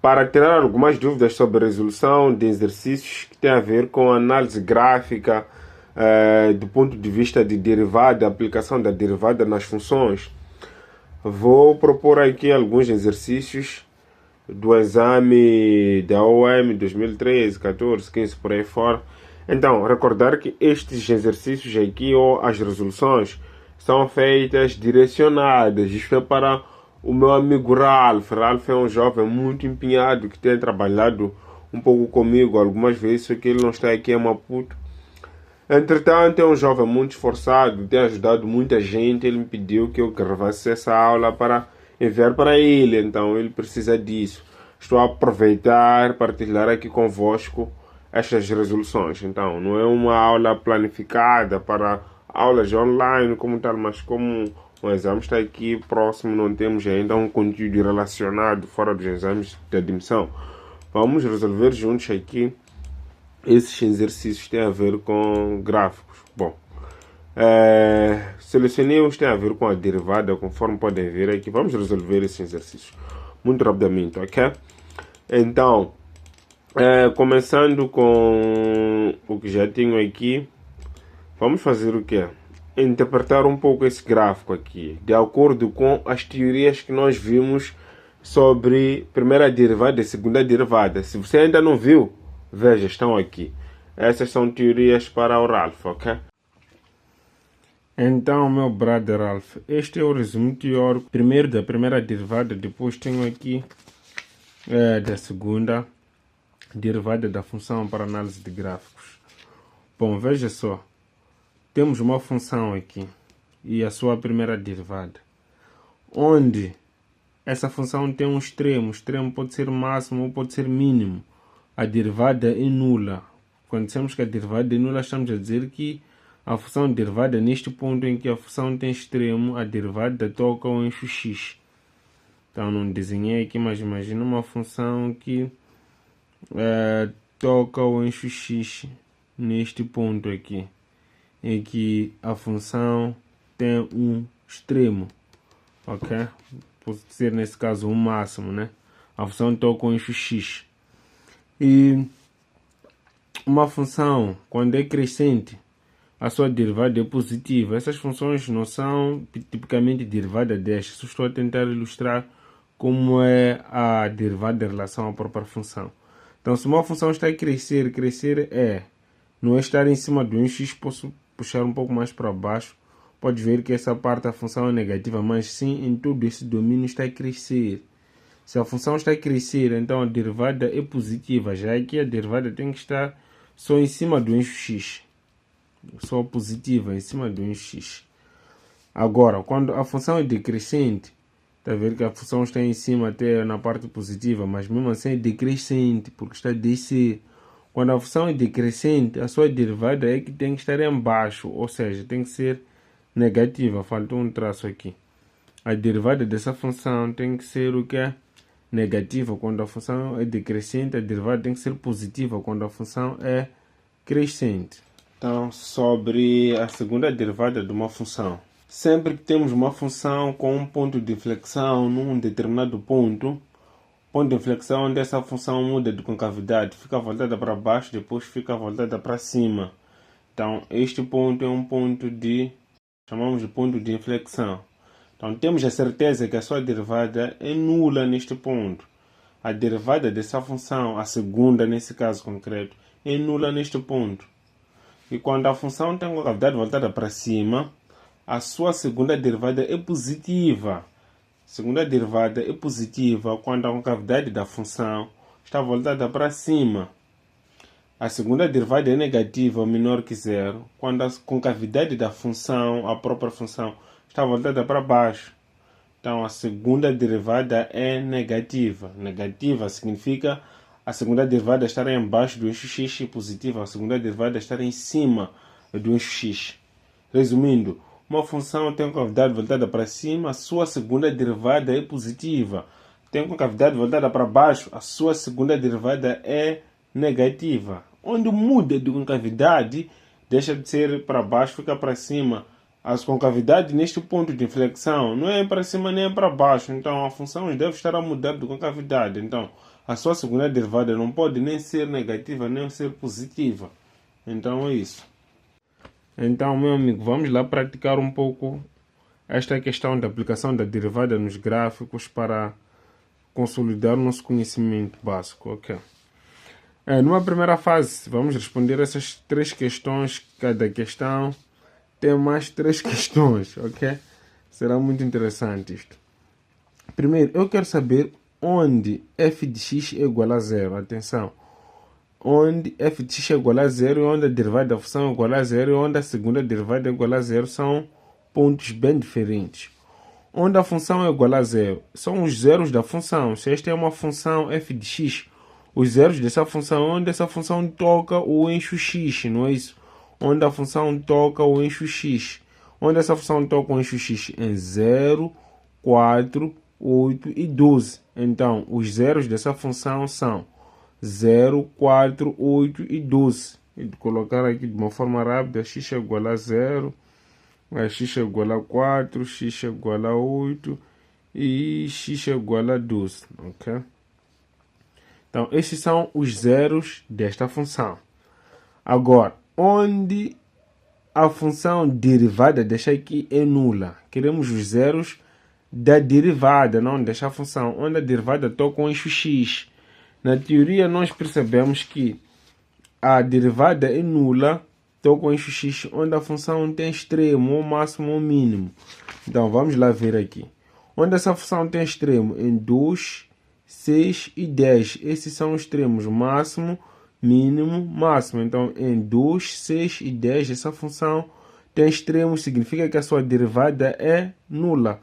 para tirar algumas dúvidas sobre a resolução de exercícios que tem a ver com análise gráfica do ponto de vista de derivada, aplicação da derivada nas funções. Vou propor aqui alguns exercícios do exame da OM 2013, 14, 15, por aí fora. Então, recordar que estes exercícios aqui, ou as resoluções, são feitas direcionadas. Isto é para o meu amigo Ralph. Ralph é um jovem muito empenhado que tem trabalhado um pouco comigo algumas vezes, só que ele não está aqui em Maputo. Entretanto, é um jovem muito esforçado, tem ajudado muita gente. Ele me pediu que eu gravasse essa aula para enviar para ele, então ele precisa disso. Estou a aproveitar, partilhar aqui convosco estas resoluções. Então, não é uma aula planificada para aulas online como tal, mas como o exame está aqui próximo, não temos ainda um conteúdo relacionado fora dos exames de admissão. Vamos resolver juntos aqui. Esses exercícios têm a ver com gráficos. Bom, selecionei uns que têm a ver com a derivada, conforme podem ver aqui. Vamos resolver esses exercícios muito rapidamente, ok? Então, começando com o que já tenho aqui, vamos fazer o quê? Interpretar um pouco esse gráfico aqui, de acordo com as teorias que nós vimos sobre primeira derivada e segunda derivada. Se você ainda não viu, veja, estão aqui. Essas são teorias para o Ralph, ok? Então, meu brother Ralph, este é o resumo teórico. Primeiro da primeira derivada, depois tenho aqui da segunda derivada da função para análise de gráficos. Bom, veja só. Temos uma função aqui e a sua primeira derivada, onde essa função tem um extremo. O extremo pode ser máximo ou pode ser mínimo. A derivada é nula. Quando dizemos que a derivada é nula, estamos a dizer que a função derivada neste ponto em que a função tem extremo, a derivada toca o eixo x. Então não desenhei aqui, mas imagina uma função que toca o eixo x neste ponto aqui, em que a função tem um extremo, ok? Pode ser nesse caso um máximo, né? A função toca o eixo x. E uma função, quando é crescente, a sua derivada é positiva. Essas funções não são tipicamente derivadas destas. Só estou a tentar ilustrar como é a derivada em relação à própria função. Então, se uma função está a crescer, não é estar em cima do x, posso puxar um pouco mais para baixo. Pode ver que essa parte da função é negativa, mas sim em todo esse domínio está a crescer. Se a função está a crescer, então a derivada é positiva, já que a derivada tem que estar só em cima do eixo x. Só positiva em cima do eixo x. Agora, quando a função é decrescente, está a ver que a função está em cima até na parte positiva, mas mesmo assim é decrescente, porque está a descer. Quando a função é decrescente, a sua derivada é que tem que estar embaixo, ou seja, tem que ser negativa. Faltou um traço aqui. A derivada dessa função tem que ser o que é negativa quando a função é decrescente. A derivada tem que ser positiva quando a função é crescente. Então, sobre a segunda derivada de uma função. Sempre que temos uma função com um ponto de inflexão num determinado ponto de inflexão onde essa função muda de concavidade, fica voltada para baixo, depois fica voltada para cima. Então, este ponto é um ponto chamamos de ponto de inflexão. Então, temos a certeza que a sua derivada é nula neste ponto. A derivada dessa função, a segunda nesse caso concreto, é nula neste ponto. E quando a função tem a concavidade voltada para cima, a sua segunda derivada é positiva. Segunda derivada é positiva quando a concavidade da função está voltada para cima. A segunda derivada é negativa ou menor que zero quando a concavidade da função, a própria função, está voltada para baixo. Então a segunda derivada é negativa. Negativa significa a segunda derivada estar embaixo do eixo x, e positiva a segunda derivada estar em cima do eixo x. Resumindo, uma função tem concavidade voltada para cima, a sua segunda derivada é positiva. Tem concavidade voltada para baixo, a sua segunda derivada é negativa. Onde muda de concavidade, deixa de ser para baixo, fica para cima. As concavidades neste ponto de inflexão não é para cima nem é para baixo. Então a função deve estar a mudar de concavidade. Então a sua segunda derivada não pode nem ser negativa, nem ser positiva. Então é isso. Então, meu amigo, vamos lá praticar um pouco esta questão da aplicação da derivada nos gráficos para consolidar o nosso conhecimento básico, ok? Numa primeira fase, vamos responder essas 3 questões. Cada questão tem mais 3 questões, ok? Será muito interessante isto. Primeiro, eu quero saber onde f de x é igual a 0. Atenção. Onde f de x é igual a 0 e onde a derivada da função é igual a 0 e onde a segunda derivada é igual a 0 são pontos bem diferentes. Onde a função é igual a 0 são os zeros da função. Se esta é uma função f de x, os zeros dessa função, onde essa função toca o eixo x, não é isso? Onde a função toca o eixo x. Onde essa função toca o eixo x em 0, 4, 8 e 12. Então, os zeros dessa função são 0, 4, 8 e 12. E de colocar aqui de uma forma rápida, x é igual a 0, x é igual a 4, x é igual a 8 e x é igual a 12, ok? Então, esses são os zeros desta função. Agora, onde a função derivada desta aqui é nula, queremos os zeros da derivada, não desta função, onde a derivada toca o eixo x. Na teoria, nós percebemos que a derivada é nula, toca o eixo x, onde a função tem extremo, ou máximo ou mínimo. Então, vamos lá ver aqui. Onde essa função tem extremo? Em 2, 6 e 10. Esses são os extremos, máximo, mínimo, máximo. Então, em 2, 6 e 10, essa função tem extremos, significa que a sua derivada é nula.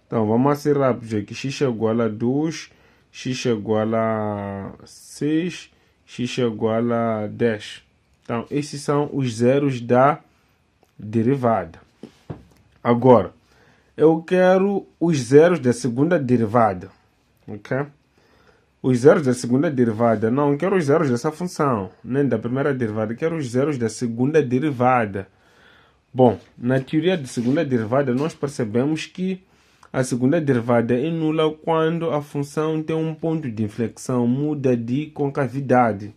Então, vamos ser rápidos aqui. X é igual a 2, x é igual a 6, x é igual a 10. Então, esses são os zeros da derivada. Agora, eu quero os zeros da segunda derivada, ok? Os zeros da segunda derivada, não quero os zeros dessa função, nem da primeira derivada, quero os zeros da segunda derivada. Bom, na teoria de segunda derivada, nós percebemos que a segunda derivada é nula quando a função tem um ponto de inflexão, muda de concavidade.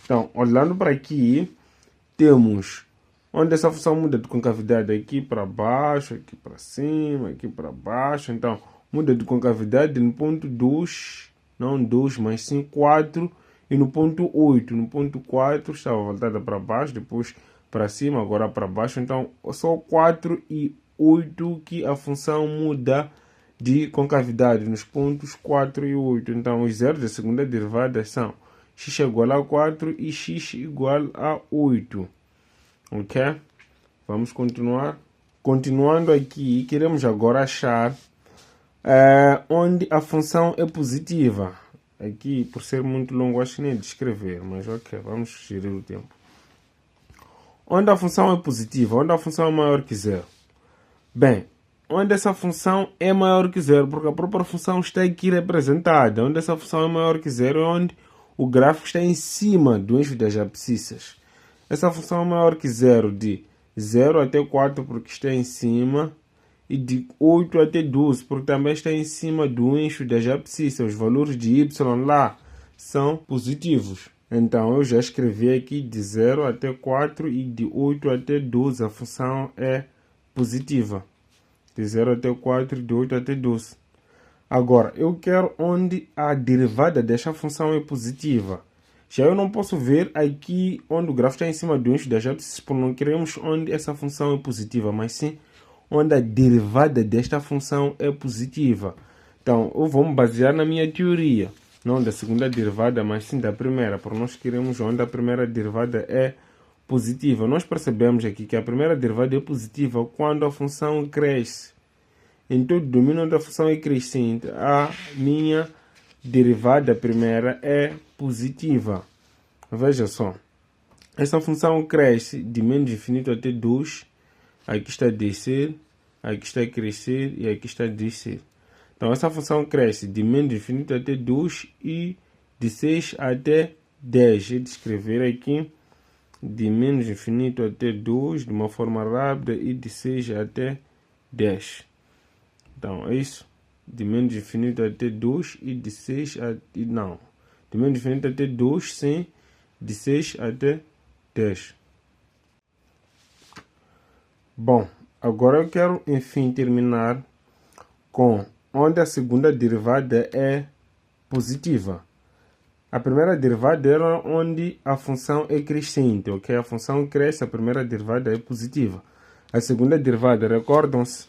Então, olhando para aqui, temos onde essa função muda de concavidade, aqui para baixo, aqui para cima, aqui para baixo. Então, muda de concavidade no ponto 2, não 2, mas sim 4, e no ponto 8. No ponto 4 estava voltada para baixo, depois para cima, agora para baixo. Então, só 4 e 8 que a função muda de concavidade nos pontos 4 e 8. Então, os zeros da segunda derivada são x igual a 4 e x igual a 8. Ok? Vamos continuar. Continuando aqui, queremos agora achar onde a função é positiva. Aqui, por ser muito longo, acho que nem de escrever, mas ok, vamos gerir o tempo. Onde a função é positiva, onde a função é maior que 0. Bem, onde essa função é maior que 0, porque a própria função está aqui representada. Onde essa função é maior que 0 é onde o gráfico está em cima do eixo das abscissas. Essa função é maior que 0 de 0 até 4 porque está em cima, e de 8 até 12 porque também está em cima do eixo das abscissas. Os valores de y lá são positivos. Então eu já escrevi aqui de 0 até 4 e de 8 até 12 a função é positiva. De 0 até 4 e de 8 até 12. Agora, eu quero onde a derivada desta função é positiva. Já eu não posso ver aqui onde o gráfico está em cima do eixo das abscissas, porque não queremos onde essa função é positiva, mas sim onde a derivada desta função é positiva. Então, eu vou me basear na minha teoria, não da segunda derivada, mas sim da primeira, porque nós queremos onde a primeira derivada é positiva. Nós percebemos aqui que a primeira derivada é positiva quando a função cresce. Em todo o domínio onde a função é crescente, a minha derivada primeira é positiva. Veja só. Essa função cresce de menos infinito até 2. Aqui está descer, aqui está crescer e aqui está descer. Então, essa função cresce de menos infinito até 2 e de 6 até 10. Vou escrever aqui de menos infinito até 2 de uma forma rápida e de 6 até 10. Então, é isso. De menos infinito até 2 e de 6 a... Não. De menos infinito até 2, sim. De 6 até 10. Bom, agora eu quero, enfim, terminar com onde a segunda derivada é positiva. A primeira derivada era onde a função é crescente, ok? A função cresce, a primeira derivada é positiva. A segunda derivada, recordam-se?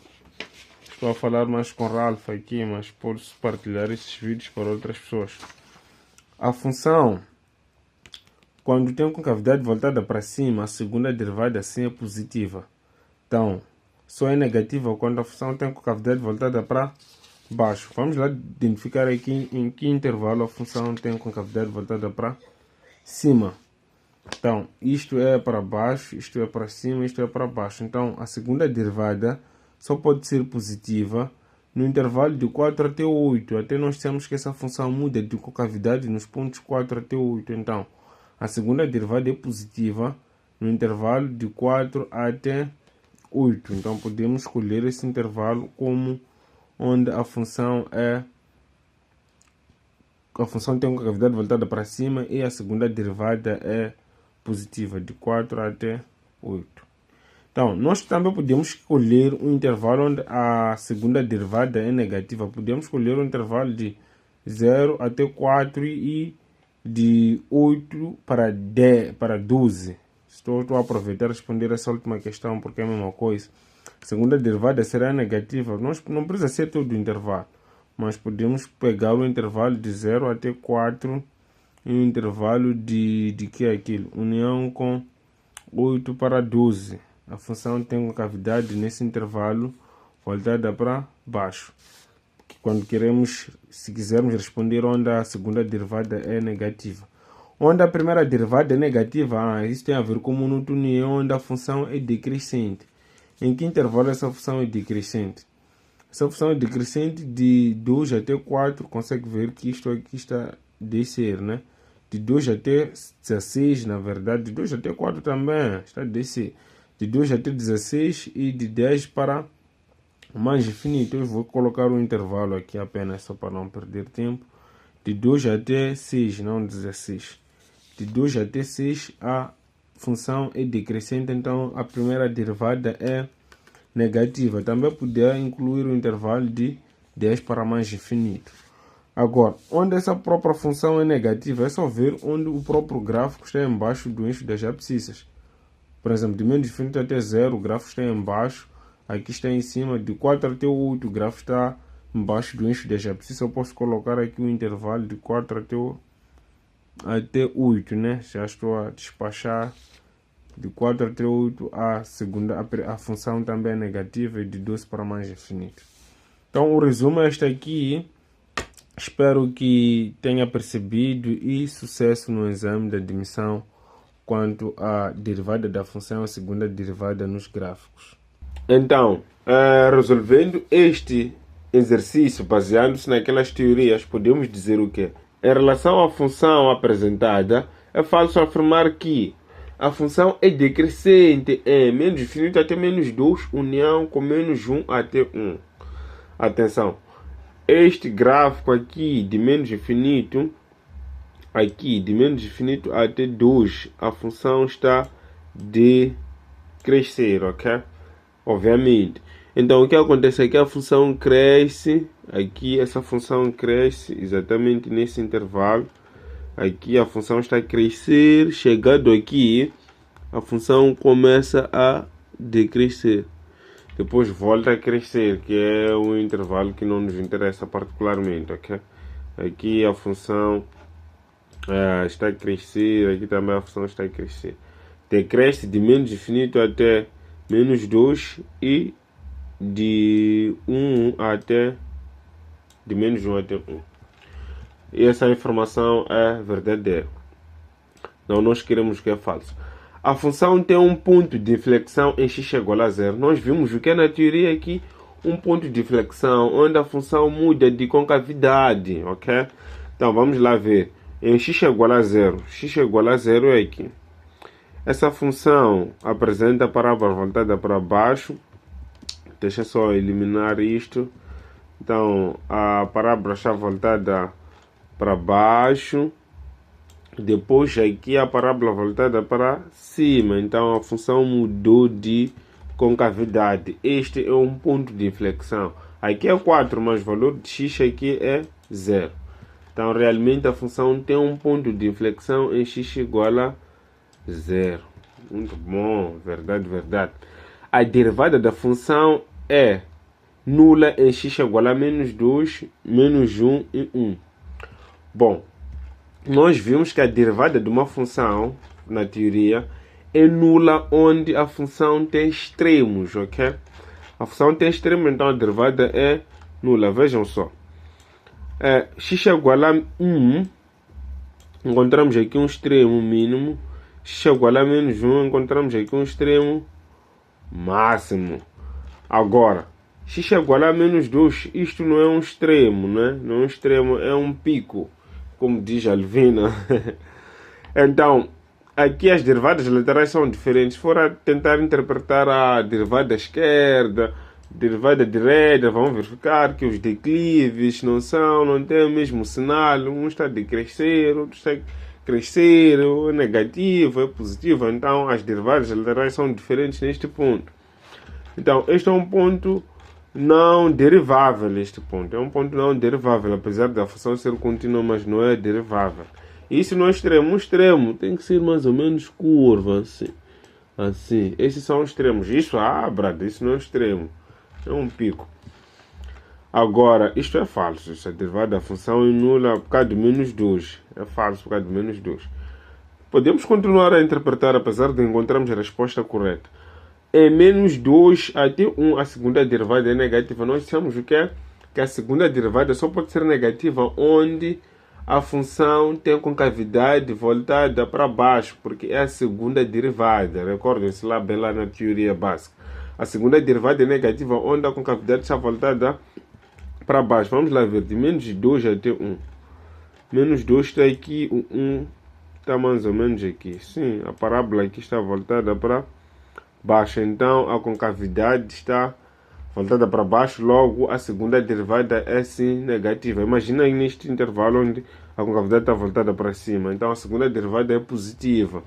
Estou a falar mais com Ralph aqui, mas posso partilhar esses vídeos para outras pessoas. A função, quando tem concavidade voltada para cima, a segunda derivada sim é positiva. Então, só é negativa quando a função tem concavidade voltada para baixo. Vamos lá identificar aqui em que intervalo a função tem concavidade voltada para cima. Então, isto é para baixo, isto é para cima, isto é para baixo. Então, a segunda derivada só pode ser positiva no intervalo de 4 até 8. Até nós temos que essa função muda de concavidade nos pontos 4 até 8. Então, a segunda derivada é positiva no intervalo de 4 até 8. Então, podemos escolher esse intervalo como onde a função tem uma concavidade voltada para cima e a segunda derivada é positiva, de 4 até 8. Então, nós também podemos escolher um intervalo onde a segunda derivada é negativa. Podemos escolher um intervalo de 0 até 4 e de 8 para 10, para 12. Estou a aproveitar e responder essa última questão porque é a mesma coisa. A segunda derivada será negativa. Não precisa ser todo o intervalo, mas podemos pegar o intervalo de 0 até 4 e o intervalo de que é aquilo? União com 8 para 12. A função tem uma cavidade nesse intervalo voltada para baixo. Quando queremos, se quisermos responder onde a segunda derivada é negativa. Onde a primeira derivada é negativa, isso tem a ver com monotonia, onde a função é decrescente. Em que intervalo essa função é decrescente? Essa função é decrescente de 2 até 4, consegue ver que isto aqui está a descer, né? De 2 até 16, na verdade, de 2 até 4 também está a descer. De 2 até 16 e de 10 para mais infinito. Eu vou colocar um intervalo aqui apenas só para não perder tempo. De 2 até 6, não 16. De 2 até 6 a função é decrescente, então a primeira derivada é negativa. Também poderia incluir o intervalo de 10 para mais infinito. Agora, onde essa própria função é negativa, é só ver onde o próprio gráfico está embaixo do eixo das abscissas. Por exemplo, de menos infinito até 0, o gráfico está embaixo. Aqui está em cima. De 4 até 8, o gráfico está embaixo do eixo das abscissas. Eu posso colocar aqui um intervalo de 4 até 8, né? Já estou a despachar. De 4 até 8, a função também é negativa e de 12 para mais infinito. Então, o resumo é este aqui. Espero que tenha percebido e sucesso no exame de admissão quanto à derivada da função, a segunda derivada nos gráficos. Então, resolvendo este exercício, baseando-se naquelas teorias, podemos dizer o quê? Em relação à função apresentada, é falso afirmar que a função é decrescente em menos infinito até menos 2, união com menos 1 até 1. Atenção, este gráfico aqui de menos infinito até 2, a função está a decrescer, ok? Obviamente. Então, o que acontece aqui? A função cresce, aqui essa função cresce exatamente nesse intervalo. Aqui a função está a crescer, chegando aqui, a função começa a decrescer. Depois volta a crescer, que é o intervalo que não nos interessa particularmente, ok? Aqui a função está a crescer, aqui também a função está a crescer. Decresce de menos infinito até menos 2 e de menos 1 até 1. E essa informação é verdadeira. Não, nós queremos que é falso. A função tem um ponto de inflexão em x igual a 0. Nós vimos o que é na teoria aqui, um ponto de inflexão onde a função muda de concavidade, ok? Então vamos lá ver. Em x igual a 0, x igual a 0 é aqui. Essa função apresenta a parábola voltada para baixo. Deixa só eliminar isto. Então a parábola está voltada para baixo. Depois aqui a parábola voltada para cima, então a função mudou de concavidade. Este é um ponto de inflexão. Aqui é 4, mas o valor de x aqui é 0. Então realmente a função tem um ponto de inflexão em x igual a 0. Muito bom, verdade, verdade. A derivada da função é nula em x igual a menos 2, menos 1 e 1. Bom, nós vimos que a derivada de uma função, na teoria, é nula onde a função tem extremos, ok? A função tem extremos, então a derivada é nula. Vejam só. X é igual a 1, encontramos aqui um extremo mínimo. X é igual a menos 1, encontramos aqui um extremo máximo. Agora, x é igual a menos 2, isto não é um extremo, né? Não é um extremo, é um pico, como diz a Alvina. Então, aqui as derivadas laterais são diferentes. Se for a tentar interpretar a derivada esquerda, derivada direita, vamos verificar que os declives não têm o mesmo sinal. Um está a decrescer, outro está a crescer, ou é negativo, é positivo. Então, as derivadas laterais são diferentes neste ponto. Então, este é um ponto não derivável, este ponto. É um ponto não derivável, apesar da função ser contínua, mas não é derivável. Isso não é extremo. Um extremo tem que ser mais ou menos curva, assim. Assim. Esses são extremos. Isso, brada, isso não é extremo. É um pico. Agora, isto é falso. Isso é derivada da função é nula por causa de menos 2. É falso por causa de menos 2. Podemos continuar a interpretar, apesar de encontrarmos a resposta correta. É menos 2 até 1, a segunda derivada é negativa. Nós dissemos o que é? Que a segunda derivada só pode ser negativa onde a função tem concavidade voltada para baixo, porque é a segunda derivada. Recordem-se lá bem lá na teoria básica. A segunda derivada é negativa onde a concavidade está voltada para baixo. Vamos lá ver, de menos 2 até 1. Menos 2 está aqui, o 1 está mais ou menos aqui. Sim, a parábola aqui está voltada para baixo, então a concavidade está voltada para baixo, logo a segunda derivada é sim negativa. Imagina aí neste intervalo onde a concavidade está voltada para cima, então a segunda derivada é positiva.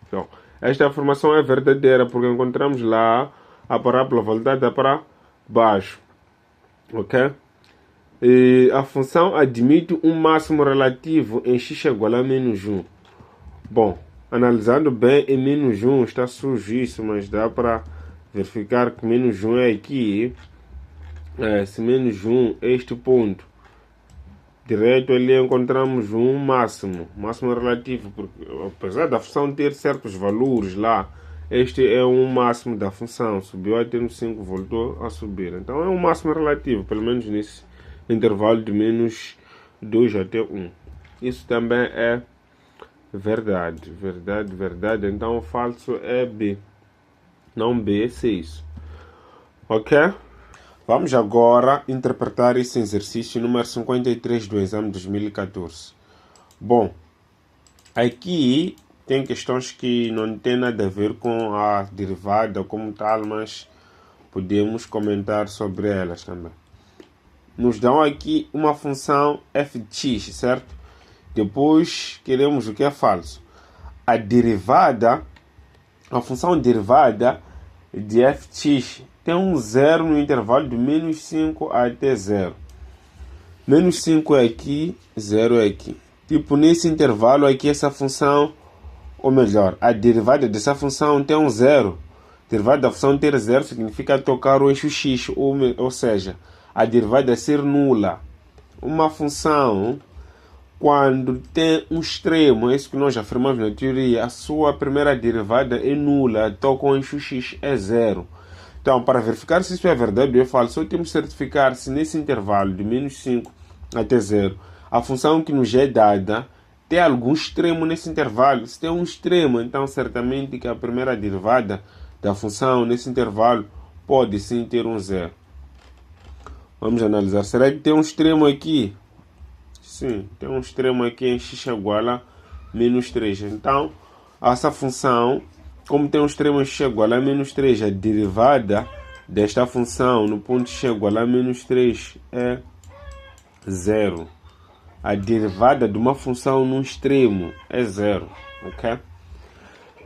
Então, esta afirmação é verdadeira porque encontramos lá a parábola voltada para baixo, ok? E a função admite um máximo relativo em x igual a menos 1. Bom, analisando bem, em menos 1 está sujo isso, mas dá para verificar que menos 1 é aqui. Se menos 1 é este ponto, direto ali encontramos um máximo relativo, porque apesar da função ter certos valores lá, este é um máximo da função, subiu até no 5, voltou a subir. Então é um máximo relativo, pelo menos nesse intervalo de menos 2 até 1. Isso também é verdade, verdade, verdade. Então o falso é B, não B, é C isso. Ok? Vamos agora interpretar esse exercício número 53 do exame 2014. Bom, aqui tem questões que não tem nada a ver com a derivada como tal, mas podemos comentar sobre elas também. Nos dão aqui uma função f de x, certo? Depois queremos o que é falso. A função derivada de f de x tem um zero no intervalo de menos 5 até 0. Menos 5 é aqui, 0 é aqui. Tipo, nesse intervalo aqui, essa função, ou melhor, a derivada dessa função tem um zero. A derivada da função ter zero significa tocar o eixo x, ou seja, a derivada ser nula. Uma função, quando tem um extremo, é isso que nós afirmamos na teoria, a sua primeira derivada é nula, toca o eixo x é zero. Então, para verificar se isso é verdade ou é falso, só temos que certificar se nesse intervalo de menos 5 até 0, a função que nos é dada tem algum extremo nesse intervalo. Se tem um extremo, então certamente que a primeira derivada da função nesse intervalo pode sim ter um zero. Vamos analisar. Será que tem um extremo aqui? Sim, tem um extremo aqui em x igual a menos 3. Então, essa função, como tem um extremo em x igual a menos 3, a derivada desta função no ponto x igual a menos 3 é 0. a derivada de uma função no extremo é zero, ok?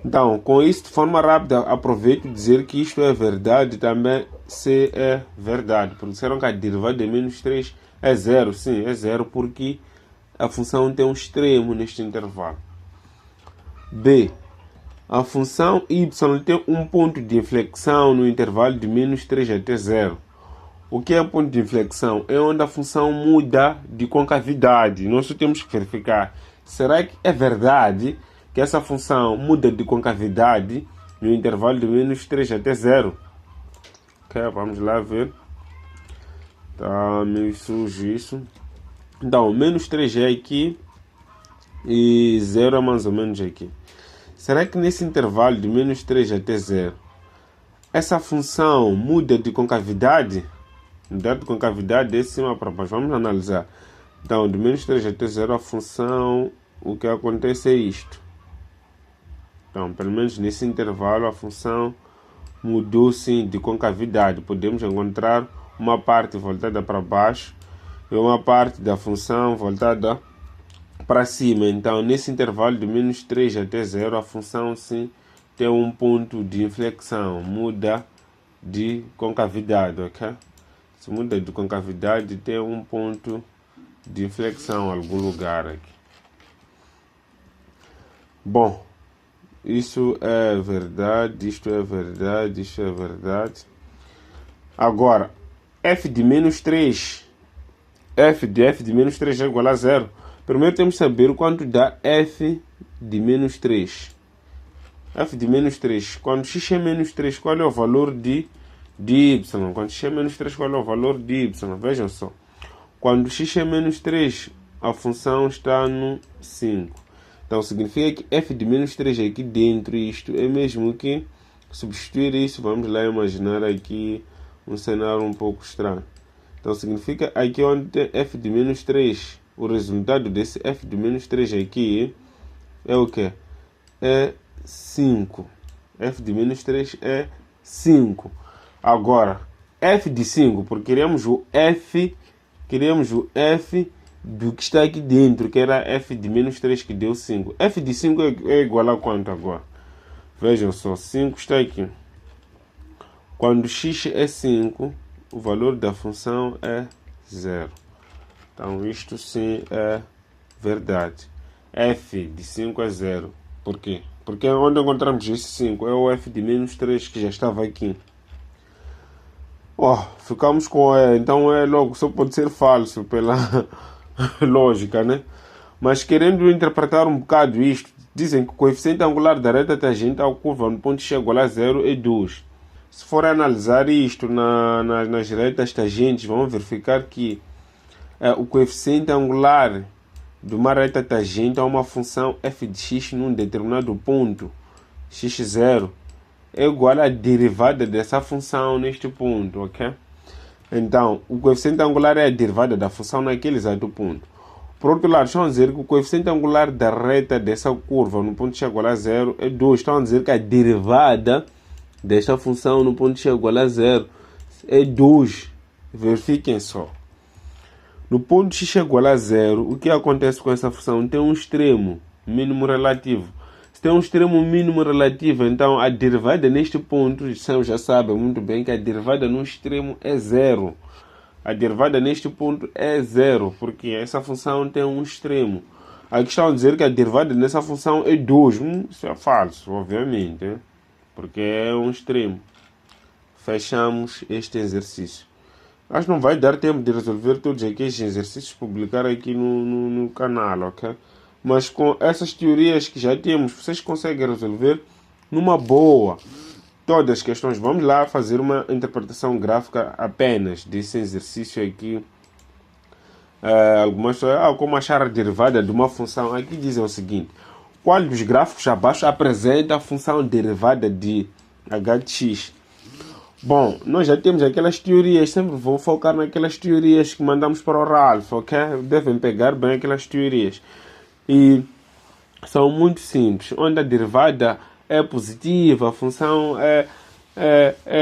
Então, com isso, de forma rápida, aproveito dizer que isto é verdade também se é verdade. Porque disseram que a derivada de menos 3 é zero. Sim, é zero porque a função tem um extremo neste intervalo. B. A função y tem um ponto de inflexão no intervalo de menos 3 até 0. O que é ponto de inflexão? É onde a função muda de concavidade. Nós só temos que verificar. Será que é verdade que essa função muda de concavidade no intervalo de menos 3 até 0? Ok, vamos lá ver. Tá meio sujo isso. Então, menos 3 é aqui e 0 é mais ou menos aqui. Será que nesse intervalo de menos 3 até 0, essa função muda de concavidade? Mudar de concavidade de cima para baixo. Vamos analisar. Então, de menos 3 até 0, a função, o que acontece é isto. Então, pelo menos nesse intervalo, a função mudou sim de concavidade. Podemos encontrar uma parte voltada para baixo e uma parte da função voltada para cima. Então, nesse intervalo de menos 3 até 0, a função sim tem um ponto de inflexão, muda de concavidade, ok? Se muda de concavidade, tem um ponto de inflexão em algum lugar aqui. Bom, isso é verdade, isto é verdade, isto é verdade. Agora, f de menos 3, f de menos 3 é igual a 0. Primeiro temos que saber quanto dá f de menos 3. F de menos 3, quando x é menos 3, qual é o valor de y? Quando x é menos 3, qual é o valor de y? Vejam só. Quando x é menos 3, a função está no 5. Então, significa que f de menos 3 aqui dentro, isto é mesmo que substituir isso. Vamos lá imaginar aqui um cenário um pouco estranho. Então, significa aqui onde tem f de menos 3, o resultado desse f de menos 3 aqui é o que? É 5. F de menos 3 é 5. Agora, f de 5, porque queremos o f do que está aqui dentro, que era f de menos 3 que deu 5. F de 5 é igual a quanto agora? Vejam só, 5 está aqui. Quando x é 5, o valor da função é 0. Então, isto sim é verdade. F de 5 é 0. Por quê? Porque onde encontramos esse 5 é o f de menos 3 que já estava aqui. Ficamos com E, então logo só pode ser falso pela lógica, né? Mas querendo interpretar um bocado isto, dizem que o coeficiente angular da reta tangente à curva no ponto x igual a 0 é 2. Se for analisar isto nas retas tangentes, vamos verificar que o coeficiente angular de uma reta tangente a uma função f de x num determinado ponto, x0, é igual à derivada dessa função neste ponto, ok? Então, o coeficiente angular é a derivada da função naquele exato ponto. Por outro lado, estão a dizer que o coeficiente angular da reta dessa curva no ponto x igual a 0 é 2. Estão a dizer que a derivada desta função no ponto x igual a 0 é 2. Verifiquem só. No ponto x igual a 0, o que acontece com essa função? Tem um extremo mínimo relativo. Se tem um extremo mínimo relativo, então a derivada neste ponto, já sabem muito bem que a derivada no extremo é 0. A derivada neste ponto é 0, porque essa função tem um extremo. Aqui estão a dizer que a derivada nessa função é 2. Isso é falso, obviamente, né? Porque é um extremo. Fechamos este exercício. Acho que não vai dar tempo de resolver todos aqueles exercícios, publicar aqui no canal, ok? Mas com essas teorias que já temos, vocês conseguem resolver numa boa todas as questões. Vamos lá fazer uma interpretação gráfica apenas desse exercício aqui. Algumas pessoas, como achar a derivada de uma função. Aqui dizem o seguinte: qual dos gráficos abaixo apresenta a função derivada de h de x? Bom, nós já temos aquelas teorias, sempre vou focar naquelas teorias que mandamos para o Ralph, ok? Devem pegar bem aquelas teorias. E são muito simples, onde a derivada é positiva, a função é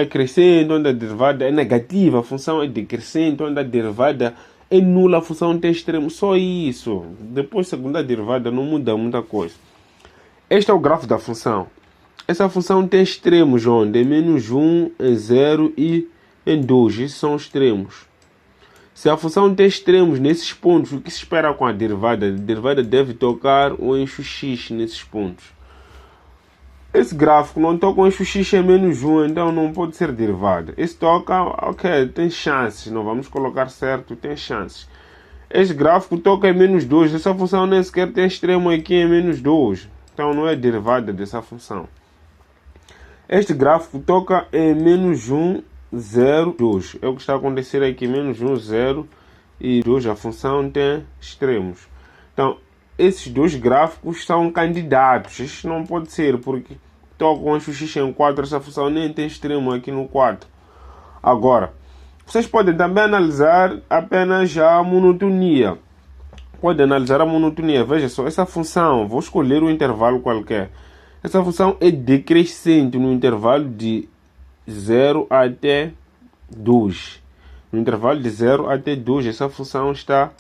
crescente, onde a derivada é negativa, a função é decrescente, onde a derivada é nula, a função tem extremo, só isso. Depois, segunda derivada, não muda muita coisa. Este é o grafo da função. Essa função tem extremos, onde? Em -1, em 0 e em 2. Esses são os extremos. Se a função tem extremos nesses pontos, o que se espera com a derivada? A derivada deve tocar o eixo x nesses pontos. Esse gráfico não toca o eixo x em -1, então não pode ser derivada. Esse toca, ok, tem chances, não vamos colocar certo, tem chances. Esse gráfico toca em -2, essa função nem sequer tem extremo aqui em -2, então não é derivada dessa função. Este gráfico toca em -1, 0, 2. É o que está a acontecer aqui, -1, 0 e 2. A função tem extremos. Então, esses dois gráficos são candidatos. Este não pode ser, porque tocam o eixo x em 4. Essa função nem tem extremo aqui no 4. Agora, vocês podem também analisar apenas a monotonia. Podem analisar a monotonia. Veja só, essa função, vou escolher um intervalo qualquer. Essa função é decrescente no intervalo de 0 até 2. No intervalo de 0 até 2, essa função está a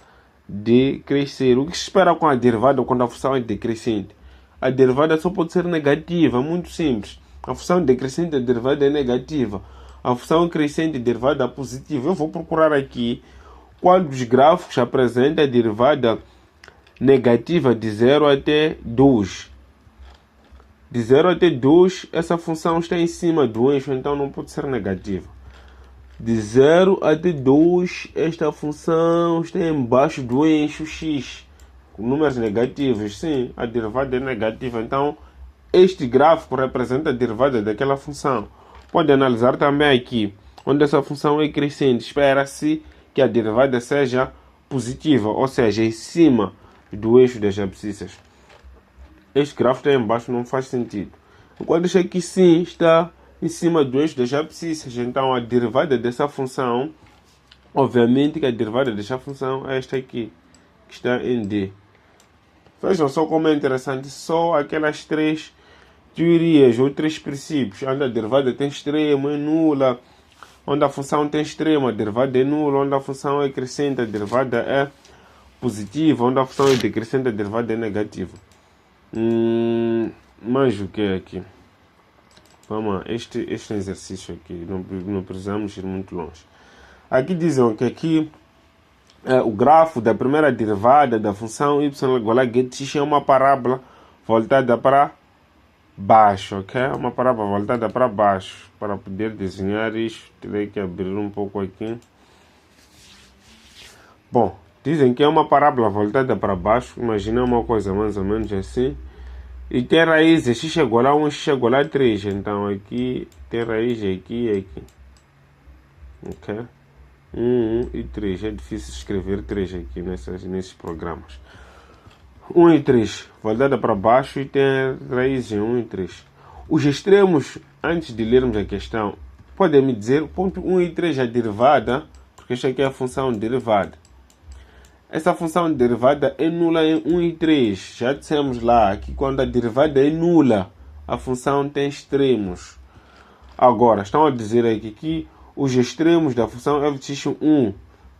decrescer. O que se espera com a derivada quando a função é decrescente? A derivada só pode ser negativa, muito simples. A função decrescente, a derivada é negativa. A função crescente, a derivada é positiva. Eu vou procurar aqui qual dos gráficos apresenta a derivada negativa de 0 até 2. De 0 até 2, essa função está em cima do eixo, então não pode ser negativa. De 0 até 2, esta função está embaixo do eixo x, com números negativos. Sim, a derivada é negativa, então este gráfico representa a derivada daquela função. Pode analisar também aqui, onde essa função é crescente. Espera-se que a derivada seja positiva, ou seja, em cima do eixo das abscissas. Este gráfico está embaixo, não faz sentido. Enquanto este aqui sim está em cima do eixo das abscissas. Então a derivada dessa função, obviamente que a derivada dessa função é esta aqui, que está em D. Vejam só como é interessante, só aquelas três teorias ou três princípios, onde a derivada tem extremo, é nula, onde a função tem extremo, a derivada é nula, onde a função é crescente, a derivada é positiva, onde a função é decrescente, a derivada é negativa. Mas o que é aqui? Vamos lá, este exercício aqui, não precisamos ir muito longe. Aqui dizem que aqui o grafo da primeira derivada da função y igual a x é uma parábola voltada para baixo, ok? Uma parábola voltada para baixo. Para poder desenhar isto, terei que abrir um pouco aqui. Bom, dizem que é uma parábola voltada para baixo. Imagina uma coisa mais ou menos assim. E tem raiz, x igual a 1, x igual a 3. Então aqui tem raiz aqui e aqui. Ok? 1 e 3. É difícil escrever 3 aqui nesses programas. 1 e 3. Voltada para baixo e tem raiz em 1 e 3. Os extremos, antes de lermos a questão, podem me dizer ponto 1 e 3 é derivada, porque esta aqui é a função derivada. Essa função derivada é nula em 1 e 3. Já dissemos lá que quando a derivada é nula, a função tem extremos. Agora, estão a dizer aqui que os extremos da função f de x 1,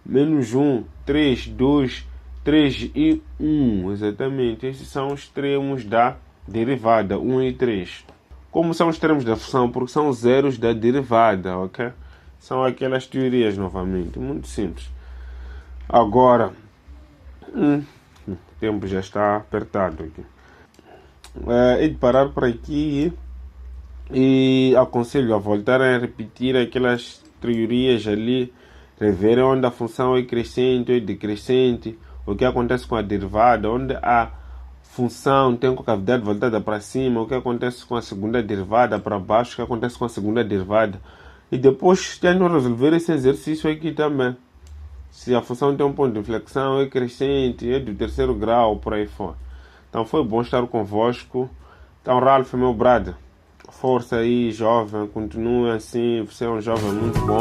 -1, 3, 2, 3 e 1. Exatamente, esses são os extremos da derivada, 1 e 3. Como são os extremos da função? Porque são zeros da derivada, ok? São aquelas teorias novamente, muito simples. Agora, o tempo já está apertado aqui. É de parar por aqui e aconselho a voltar a repetir aquelas teorias ali, rever onde a função é crescente ou decrescente, o que acontece com a derivada, onde a função tem concavidade voltada para cima, o que acontece com a segunda derivada para baixo, o que acontece com a segunda derivada. E depois tentam resolver esse exercício aqui também. Se a função tem um ponto de inflexão, é crescente, é do terceiro grau, por aí fora. Então foi bom estar convosco. Então, Ralph, meu brother, força aí, jovem, continue assim, você é um jovem muito bom.